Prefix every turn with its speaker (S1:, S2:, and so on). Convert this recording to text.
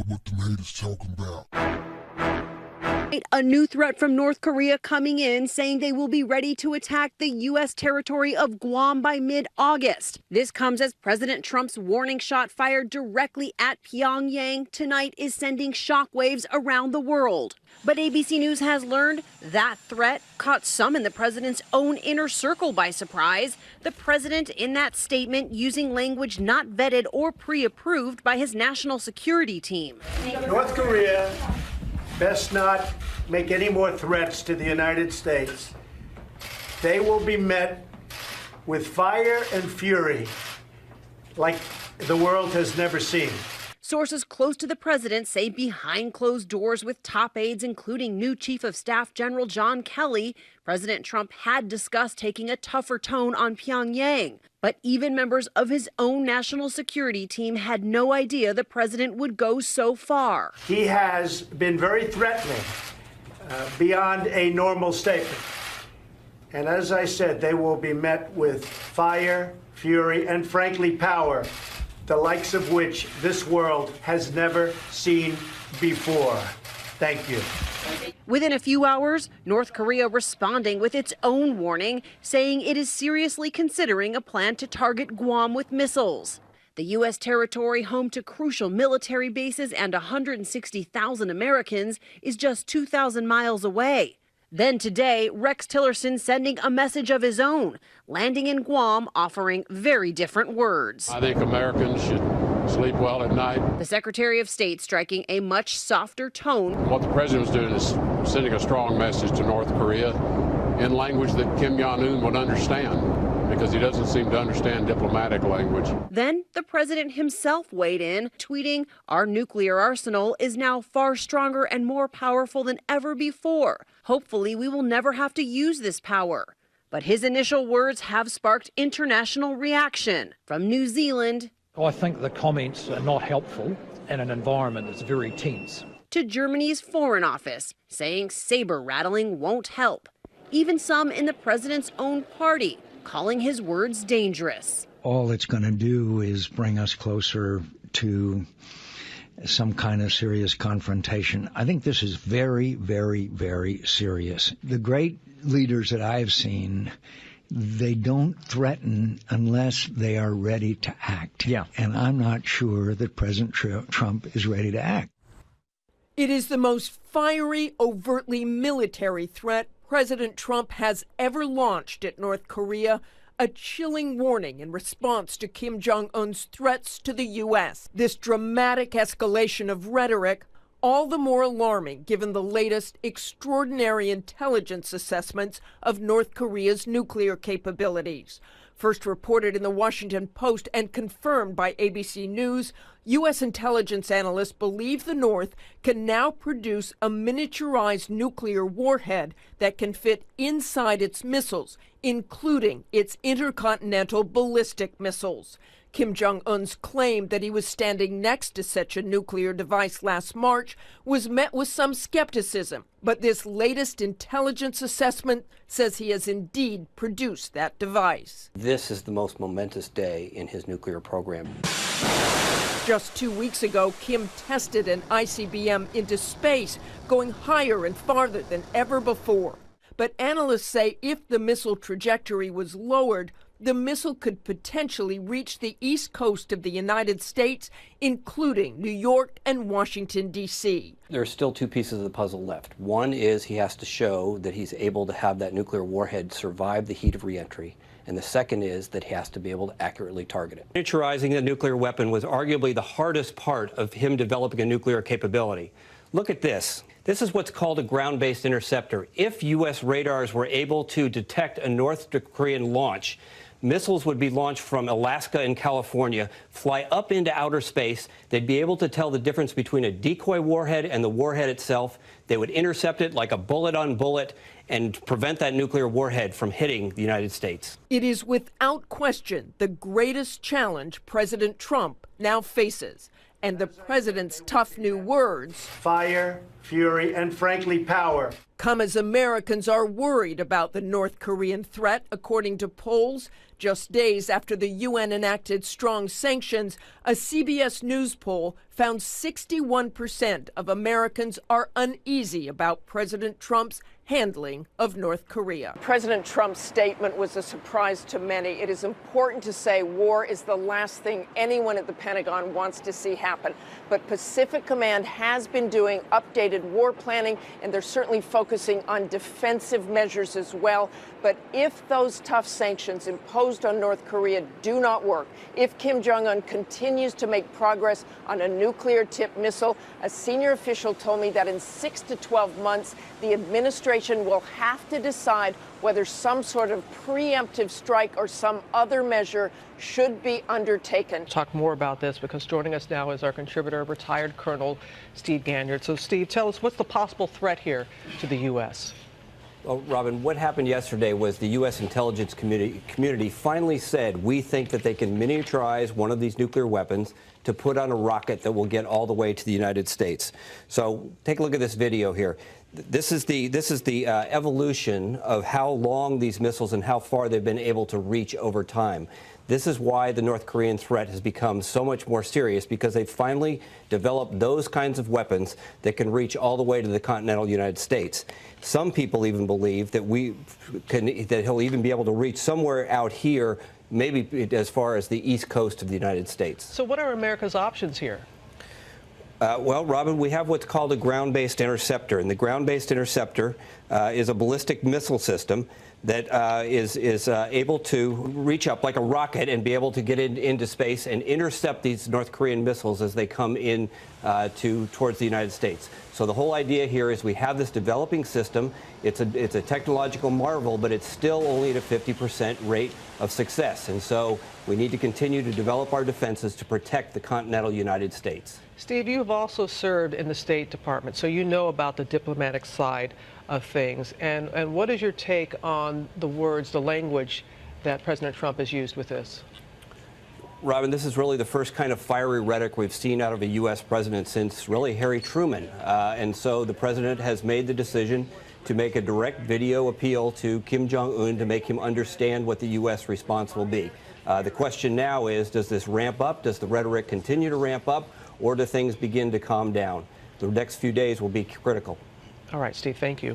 S1: what the haters talking about.
S2: A new threat from North Korea coming in, saying they will be ready to attack the U.S. territory of Guam by mid-August. This comes as President Trump's warning shot fired directly at Pyongyang tonight is sending shockwaves around the world. But ABC News has learned that threat caught some in the president's own inner circle by surprise. The president in that statement using language not vetted or pre-approved by his national security team.
S3: North Korea best not make any more threats to the United States. They will be met with fire and fury like the world has never seen.
S2: Sources close to the president say behind closed doors with top aides, including new Chief of Staff General John Kelly, President Trump had discussed taking a tougher tone on Pyongyang. But even members of his own national security team had no idea the president would go so far.
S3: He has been very threatening beyond a normal statement. And as I said, they will be met with fire, fury, and frankly, power, the likes of which this world has never seen before. Thank you.
S2: Within a few hours, North Korea responding with its own warning, saying it is seriously considering a plan to target Guam with missiles. The U.S. territory, home to crucial military bases and 160,000 Americans, is just 2,000 miles away. Then today, Rex Tillerson sending a message of his own, landing in Guam, offering very different words.
S4: I think Americans should sleep well at night.
S2: The Secretary of State striking a much softer tone.
S4: What the president was doing is sending a strong message to North Korea in language that Kim Jong Un would understand, because he doesn't seem to understand diplomatic language.
S2: Then the president himself weighed in, tweeting, "Our nuclear arsenal is now far stronger and more powerful than ever before. Hopefully we will never have to use this power." But his initial words have sparked international reaction. From New Zealand,
S5: I think the comments are not helpful in an environment that's very tense.
S2: To Germany's Foreign Office, saying saber rattling won't help. Even some in the president's own party calling his words dangerous.
S6: All it's going to do is bring us closer to some kind of serious confrontation. I think this is very, very, very serious. The great leaders that I've seen, they don't threaten unless they are ready to act.
S7: Yeah.
S6: And I'm not sure that President Trump is ready to act.
S8: It is the most fiery, overtly military threat President Trump has ever launched at North Korea, a chilling warning in response to Kim Jong Un's threats to the U.S. This dramatic escalation of rhetoric, all the more alarming given the latest extraordinary intelligence assessments of North Korea's nuclear capabilities. First reported in the Washington Post and confirmed by ABC News, U.S. intelligence analysts believe the North can now produce a miniaturized nuclear warhead that can fit inside its missiles, including its intercontinental ballistic missiles. Kim Jong Un's claim that he was standing next to such a nuclear device last March was met with some skepticism. But this latest intelligence assessment says he has indeed produced that device.
S9: This is the most momentous day in his nuclear program.
S8: Just 2 weeks ago, Kim tested an ICBM into space, going higher and farther than ever before. But analysts say if the missile trajectory was lowered, the missile could potentially reach the east coast of the United States, including New York and Washington, D.C.
S9: There are still two pieces of the puzzle left. One is he has to show that he's able to have that nuclear warhead survive the heat of reentry. And the second is that he has to be able to accurately target it. Miniaturizing a nuclear weapon was arguably the hardest part of him developing a nuclear capability. Look at this. This is what's called a ground-based interceptor. If U.S. radars were able to detect a North Korean launch, missiles would be launched from Alaska and California, fly up into outer space. They'd be able to tell the difference between a decoy warhead and the warhead itself. They would intercept it like a bullet on bullet and prevent that nuclear warhead from hitting the United States.
S8: It is without question the greatest challenge President Trump now faces. And the president's tough new words,
S3: fire, fury, and frankly, power,
S8: come as Americans are worried about the North Korean threat, according to polls. Just days after the UN enacted strong sanctions, a CBS News poll found 61% of Americans are uneasy about President Trump's handling of North Korea. President Trump's statement was a surprise to many. It is important to say war is the last thing anyone at the Pentagon wants to see happen. But Pacific Command has been doing updated war planning, and they're certainly focusing on defensive measures as well. But if those tough sanctions imposed on North Korea do not work, if Kim Jong Un continues to make progress on a nuclear-tipped missile, a senior official told me that in 6 to 12 months, the administration will have to decide whether some sort of preemptive strike or some other measure should be undertaken.
S7: Talk more about this because joining us now is our contributor, retired Colonel Steve Ganyard. So, Steve, tell us, what's the possible threat here to the U.S.?
S9: Well, Robin, what happened yesterday was the U.S. intelligence community finally said, we think that they can miniaturize one of these nuclear weapons to put on a rocket that will get all the way to the United States. So take a look at this video here. This is the evolution of how long these missiles and how far they've been able to reach over time. This is why the North Korean threat has become so much more serious, because they've finally developed those kinds of weapons that can reach all the way to the continental United States. Some people even believe that he'll even be able to reach somewhere out here, maybe as far as the east coast of the United States.
S7: So what are America's options here?
S9: Well, Robin, we have what's called a ground-based interceptor, and the ground-based interceptor is a ballistic missile system that is able to reach up like a rocket and be able to get into space and intercept these North Korean missiles as they come in towards the United States. So the whole idea here is we have this developing system. It's a technological marvel, but it's still only at a 50% rate of success. And so we need to continue to develop our defenses to protect the continental United States.
S7: Steve, you have also served in the State Department, so you know about the diplomatic side of things. And what is your take on the words, the language that President Trump has used with this?
S9: Robin, this is really the first kind of fiery rhetoric we've seen out of a U.S. president since really Harry Truman. And so the president has made the decision to make a direct video appeal to Kim Jong Un to make him understand what the U.S. response will be. The question now is, does this ramp up? Does the rhetoric continue to ramp up? Or do things begin to calm down? The next few days will be critical.
S7: All right, Steve, thank you.